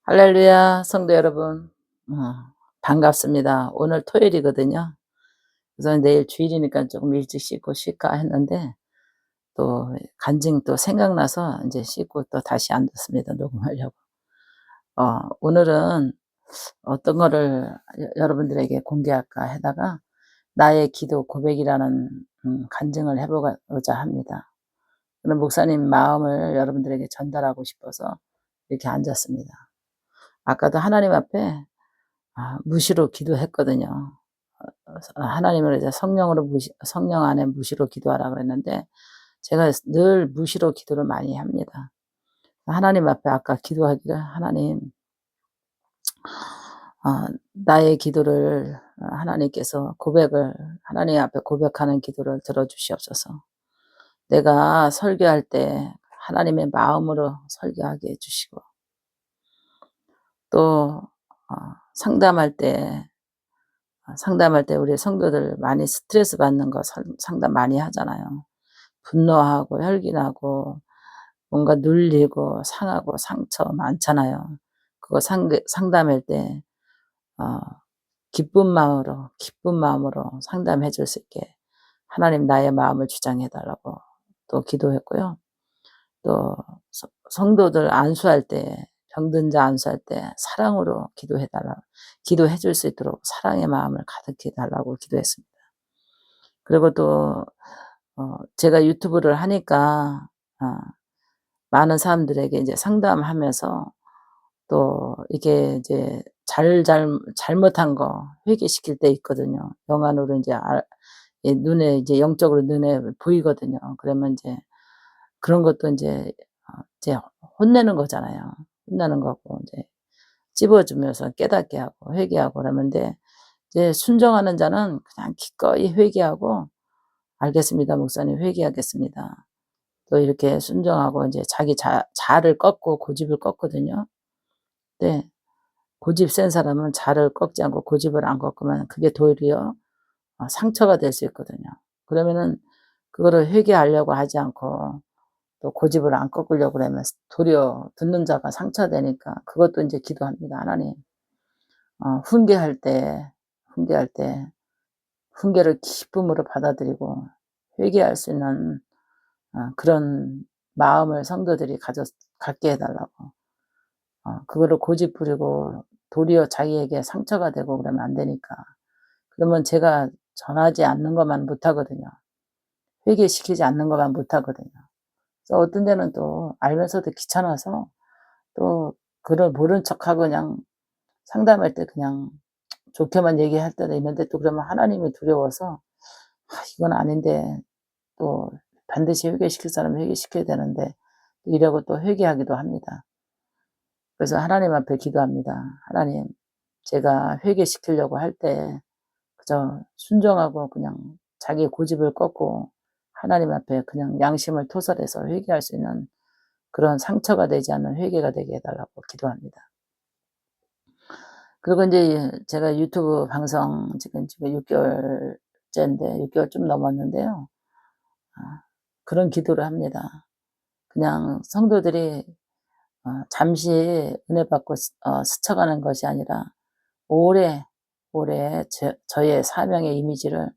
할렐루야, 성도 여러분. 어, 반갑습니다. 오늘 토요일이거든요. 그래서 내일 주일이니까 조금 일찍 씻고 쉴까 했는데, 또 간증 또 생각나서 이제 씻고 또 다시 앉았습니다. 녹음하려고. 오늘은 어떤 거를 여러분들에게 공개할까 하다가 나의 기도 고백이라는 간증을 해보고자 합니다. 그런 목사님 마음을 여러분들에게 전달하고 싶어서 이렇게 앉았습니다. 아까도 하나님 앞에 무시로 기도했거든요. 하나님을 이제 성령 안에 무시로 기도하라 그랬는데, 제가 늘 무시로 기도를 많이 합니다. 하나님 앞에 아까 기도하기를, 하나님, 나의 기도를 하나님께서 하나님 앞에 고백하는 기도를 들어주시옵소서. 내가 설교할 때 하나님의 마음으로 설교하게 해주시고, 또 상담할 때 우리 성도들 많이 스트레스 받는 거 상담 많이 하잖아요. 분노하고 혈기나고 뭔가 눌리고 상하고 상처 많잖아요. 그거 상담할 때 기쁜 마음으로 상담해 줄 수 있게 하나님 나의 마음을 주장해 달라고 또 기도했고요. 또 성도들 안수할 때, 병든 자 안수할 때 사랑으로 기도해 줄 수 있도록 사랑의 마음을 가득히 달라고 기도했습니다. 그리고 또 제가 유튜브를 하니까 많은 사람들에게 이제 상담하면서 또 이게 이제 잘못한 거 회개시킬 때 있거든요. 영안으로 이제 눈에 이제 영적으로 눈에 보이거든요. 그러면 이제 그런 것도 이제 혼내는 거잖아요. 혼내는 거고 이제 찝어주면서 깨닫게 하고 회개하고 그러는데, 이제 순종하는 자는 그냥 기꺼이 회개하고 알겠습니다, 목사님, 회개하겠습니다. 또 이렇게 순종하고 이제 자기 자를 꺾고 고집을 꺾거든요. 네. 고집 센 사람은 자를 꺾지 않고 고집을 안 꺾으면 그게 도리어 상처가 될 수 있거든요. 그러면은 그거를 회개하려고 하지 않고 또 고집을 안 꺾으려고 그러면 도리어 듣는 자가 상처되니까 그것도 이제 기도합니다. 하나님, 훈계할 때 훈계를 기쁨으로 받아들이고 회개할 수 있는 그런 마음을 성도들이 갖게 해달라고. 그거를 고집 부리고 도리어 자기에게 상처가 되고 그러면 안 되니까. 그러면 제가 전하지 않는 것만 못하거든요. 회개시키지 않는 것만 못하거든요. 그래서 어떤 데는 또 알면서도 귀찮아서 또 그걸 모른 척하고 그냥 상담할 때 그냥 좋게만 얘기할 때도 있는데, 또 그러면 하나님이 두려워서 이건 아닌데 또 반드시 회개시킬 사람은 회개시켜야 되는데 이러고 또 회개하기도 합니다. 그래서 하나님 앞에 기도합니다. 하나님, 제가 회개시키려고 할 때 그저 순종하고 그냥 자기 고집을 꺾고 하나님 앞에 그냥 양심을 토설해서 회개할 수 있는 그런 상처가 되지 않는 회개가 되게 해달라고 기도합니다. 그리고 이제 제가 유튜브 방송 지금 6개월째인데 6개월 좀 넘었는데요. 그런 기도를 합니다. 그냥 성도들이 잠시 은혜 받고 스쳐가는 것이 아니라 오래 저의 사명의 이미지를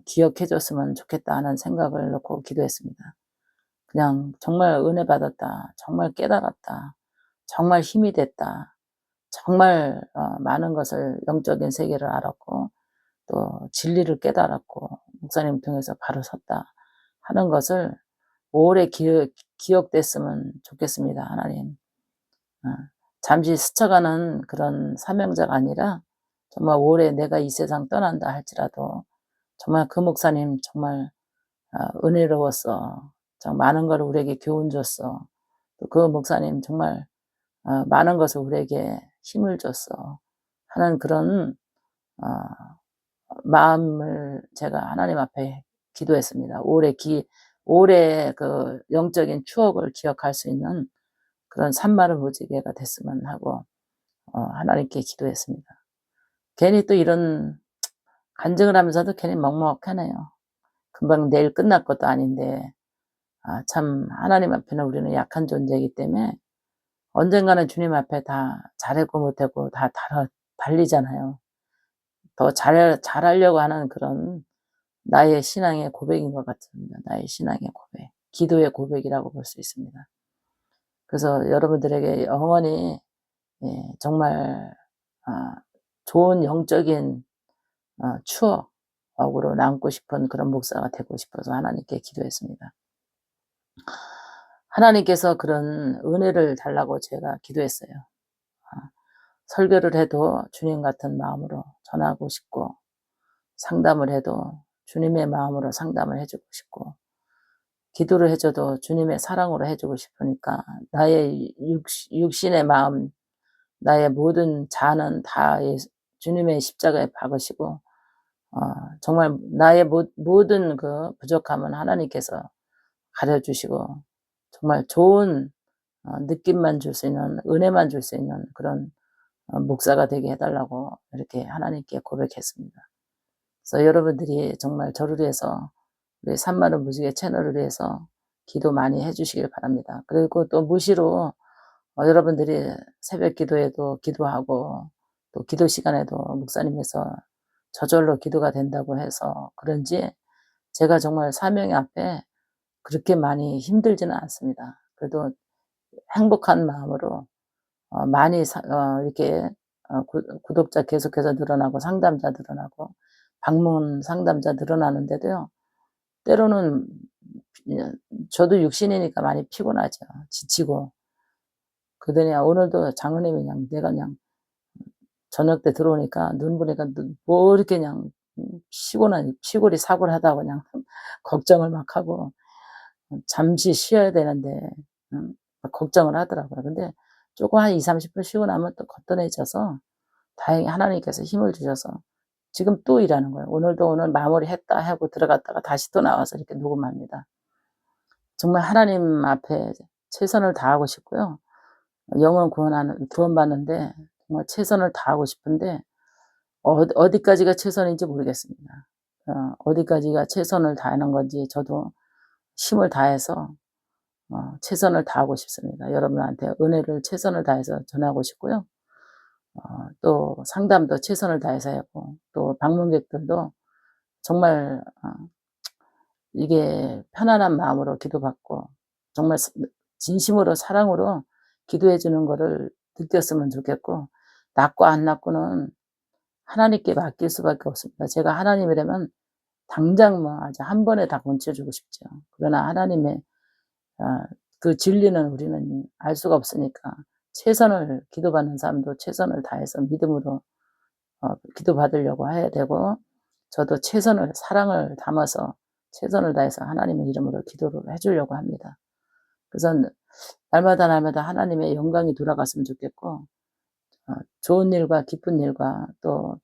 기억해 줬으면 좋겠다 하는 생각을 놓고 기도했습니다. 그냥 정말 은혜 받았다, 정말 깨달았다, 정말 힘이 됐다, 정말 많은 것을, 영적인 세계를 알았고 또 진리를 깨달았고 목사님 통해서 바로 섰다 하는 것을 오래 기억됐으면 좋겠습니다. 하나님, 잠시 스쳐가는 그런 사명자가 아니라 정말 오래 내가 이 세상 떠난다 할지라도 정말 그 목사님 정말 은혜로웠어, 정말 많은 걸 우리에게 교훈 줬어, 또 그 목사님 정말 많은 것을 우리에게 힘을 줬어 하는 그런 마음을 제가 하나님 앞에 기도했습니다. 오래 그 영적인 추억을 기억할 수 있는 그런 산마를 무지개가 됐으면 하고 하나님께 기도했습니다. 괜히 또 이런 간증을 하면서도 괜히 먹먹하네요. 금방 내일 끝날 것도 아닌데 참 하나님 앞에는 우리는 약한 존재이기 때문에 언젠가는 주님 앞에 다 잘했고 못했고 다 달리잖아요. 더 잘하려고 하는 그런 나의 신앙의 고백인 것 같습니다. 나의 신앙의 고백. 기도의 고백이라고 볼 수 있습니다. 그래서 여러분들에게 영원히 정말 좋은 영적인 추억으로 남고 싶은 그런 목사가 되고 싶어서 하나님께 기도했습니다. 하나님께서 그런 은혜를 달라고 제가 기도했어요. 설교를 해도 주님 같은 마음으로 전하고 싶고, 상담을 해도 주님의 마음으로 상담을 해주고 싶고, 기도를 해줘도 주님의 사랑으로 해주고 싶으니까 나의 육신의 마음, 나의 모든 자는 다 주님의 십자가에 박으시고, 정말 나의 모든 그 부족함은 하나님께서 가려주시고, 정말 좋은 느낌만 줄 수 있는, 은혜만 줄 수 있는 그런 목사가 되게 해달라고 이렇게 하나님께 고백했습니다. 그래서 여러분들이 정말 저를 위해서, 우리 산마루 무지개 채널을 위해서 기도 많이 해주시길 바랍니다. 그리고 또 무시로 여러분들이 새벽 기도에도 기도하고, 또 기도 시간에도 목사님께서 저절로 기도가 된다고 해서 그런지 제가 정말 사명의 앞에 그렇게 많이 힘들지는 않습니다. 그래도 행복한 마음으로 많이 이렇게 구독자 계속해서 늘어나고, 상담자 늘어나고, 방문 상담자 늘어나는데도요, 때로는 저도 육신이니까 많이 피곤하죠. 지치고. 그러더니 오늘도 장로님이 그냥 내가 그냥 저녁 때 들어오니까 눈 보니까 뭐 이렇게 그냥 피골이 사골하다고 그냥 걱정을 막 하고, 잠시 쉬어야 되는데 걱정을 하더라고요. 근데 조금 한 20-30분 쉬고 나면 또 거뜬해져서 다행히 하나님께서 힘을 주셔서 지금 또 일하는 거예요. 오늘 마무리했다 하고 들어갔다가 다시 또 나와서 이렇게 녹음합니다. 정말 하나님 앞에 최선을 다하고 싶고요. 영혼 구원받는데 정말 최선을 다하고 싶은데 어디까지가 최선인지 모르겠습니다. 어디까지가 최선을 다하는 건지 저도 힘을 다해서 최선을 다하고 싶습니다. 여러분한테 은혜를 최선을 다해서 전하고 싶고요. 또 상담도 최선을 다해서 하고, 또 방문객들도 정말 이게 편안한 마음으로 기도받고 정말 진심으로 사랑으로 기도해 주는 거를 느꼈으면 좋겠고, 낫고 안 낫고는 하나님께 맡길 수밖에 없습니다. 제가 하나님이라면 당장 뭐 아주 한 번에 다 고쳐주고 싶죠. 그러나 하나님의 그 진리는 우리는 알 수가 없으니까 최선을, 기도받는 사람도 최선을 다해서 믿음으로 기도받으려고 해야 되고, 저도 최선을, 사랑을 담아서 최선을 다해서 하나님의 이름으로 기도를 해주려고 합니다. 그래서 날마다 하나님의 영광이 돌아갔으면 좋겠고, 좋은 일과 기쁜 일과 또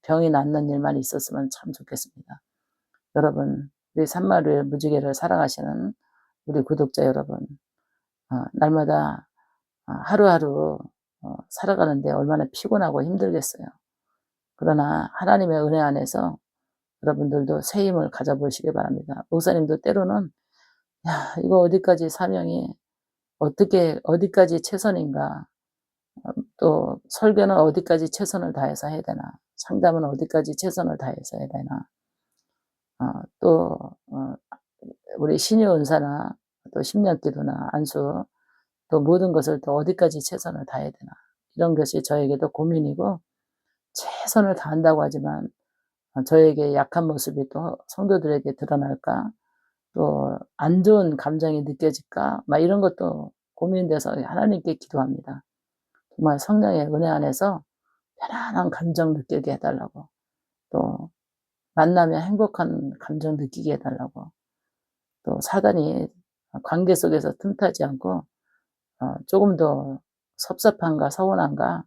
병이 낫는 일만 있었으면 참 좋겠습니다. 여러분, 우리 산마루의 무지개를 사랑하시는 우리 구독자 여러분, 날마다 하루하루 살아가는데 얼마나 피곤하고 힘들겠어요. 그러나 하나님의 은혜 안에서 여러분들도 새 힘을 가져보시기 바랍니다. 목사님도 때로는 이거 어디까지 사명이 어디까지 최선인가, 또 설교는 어디까지 최선을 다해서 해야 되나, 상담은 어디까지 최선을 다해서 해야 되나, 또 우리 신유 은사나 또 심령기도나 안수, 또 모든 것을 또 어디까지 최선을 다해야 되나, 이런 것이 저에게도 고민이고, 최선을 다한다고 하지만 저에게 약한 모습이 또 성도들에게 드러날까, 또 안 좋은 감정이 느껴질까, 막 이런 것도 고민돼서 하나님께 기도합니다. 정말 성령의 은혜 안에서 편안한 감정 느끼게 해달라고, 또 만나면 행복한 감정 느끼게 해달라고, 또 사단이 관계 속에서 틈타지 않고 조금 더 섭섭함과 서운함과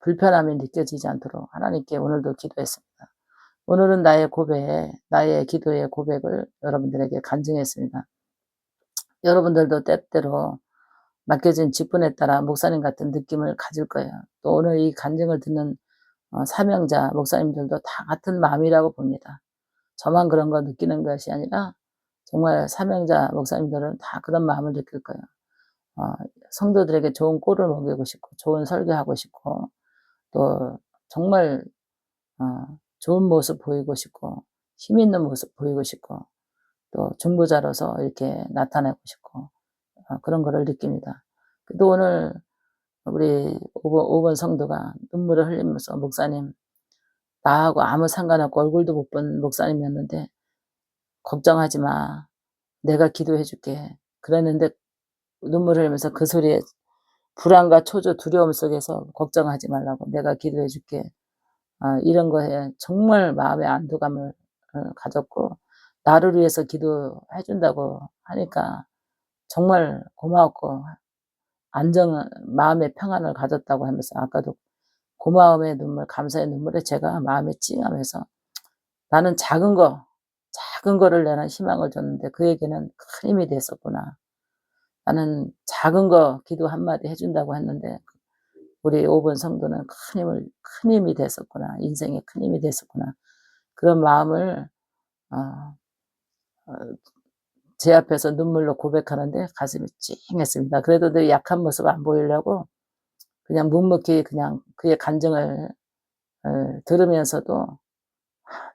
불편함이 느껴지지 않도록 하나님께 오늘도 기도했습니다. 오늘은 나의 기도의 고백을 여러분들에게 간증했습니다. 여러분들도 때때로 맡겨진 직분에 따라 목사님 같은 느낌을 가질 거예요. 또 오늘 이 간증을 듣는 사명자 목사님들도 다 같은 마음이라고 봅니다. 저만 그런 거 느끼는 것이 아니라 정말 사명자 목사님들은 다 그런 마음을 느낄 거예요. 성도들에게 좋은 꼴을 먹이고 싶고 좋은 설교하고 싶고 또 정말 좋은 모습 보이고 싶고 힘 있는 모습 보이고 싶고 또 중보자로서 이렇게 나타내고 싶고 그런 거를 느낍니다. 또 오늘 우리 5번 성도가 눈물을 흘리면서 목사님 나하고 아무 상관없고 얼굴도 못 본 목사님이었는데 걱정하지 마. 내가 기도해 줄게. 그랬는데 눈물 흘리면서 그 소리에 불안과 초조 두려움 속에서 걱정하지 말라고 내가 기도해 줄게. 이런 거에 정말 마음의 안도감을 가졌고 나를 위해서 기도해 준다고 하니까 정말 고마웠고 마음의 평안을 가졌다고 하면서 아까도 고마움의 눈물, 감사의 눈물에 제가 마음이 찡하면서 나는 작은 거를 내는 희망을 줬는데 그에게는 큰 힘이 됐었구나. 나는 작은 거 기도 한마디 해준다고 했는데 우리 5번 성도는 큰 힘이 됐었구나. 인생에 큰 힘이 됐었구나. 그런 마음을 어, 어, 제 앞에서 눈물로 고백하는데 가슴이 찡했습니다. 그래도 내 약한 모습 안 보이려고 그냥 묵묵히 그냥 그의 간증을 들으면서도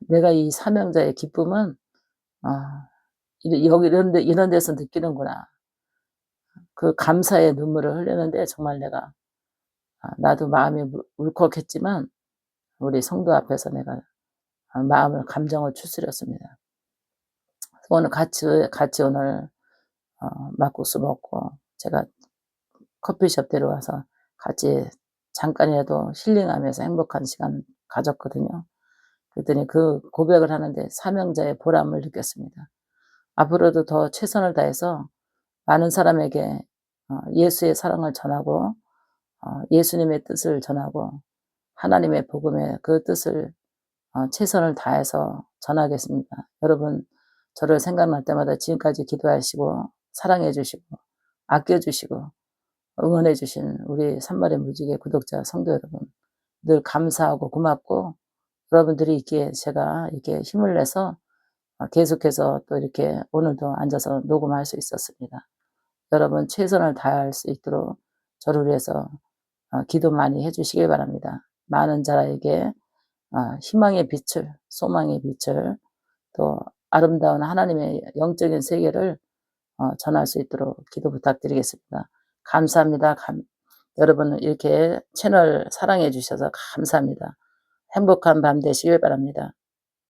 내가 이 사명자의 기쁨은 여기 이런 데서 느끼는구나. 그 감사의 눈물을 흘리는데 정말 내가 나도 마음이 울컥했지만 우리 성도 앞에서 내가 마음을 감정을 추스렸습니다. 오늘 같이 오늘 막국수 먹고 제가 커피숍 데려와서 같이 잠깐이라도 힐링하면서 행복한 시간 가졌거든요. 그랬더니 그 고백을 하는데 사명자의 보람을 느꼈습니다. 앞으로도 더 최선을 다해서 많은 사람에게 예수의 사랑을 전하고 예수님의 뜻을 전하고 하나님의 복음의 그 뜻을 최선을 다해서 전하겠습니다. 여러분 저를 생각날 때마다 지금까지 기도하시고 사랑해 주시고 아껴 주시고 응원해 주신 우리 산마리 무지개 구독자 성도 여러분 늘 감사하고 고맙고 여러분들이 있기에 제가 이렇게 힘을 내서 계속해서 또 이렇게 오늘도 앉아서 녹음할 수 있었습니다. 여러분 최선을 다할 수 있도록 저를 위해서 기도 많이 해주시길 바랍니다. 많은 자에게 희망의 빛을, 소망의 빛을 또 아름다운 하나님의 영적인 세계를 전할 수 있도록 기도 부탁드리겠습니다. 감사합니다. 여러분 이렇게 채널 사랑해 주셔서 감사합니다. 행복한 밤 되시길 바랍니다.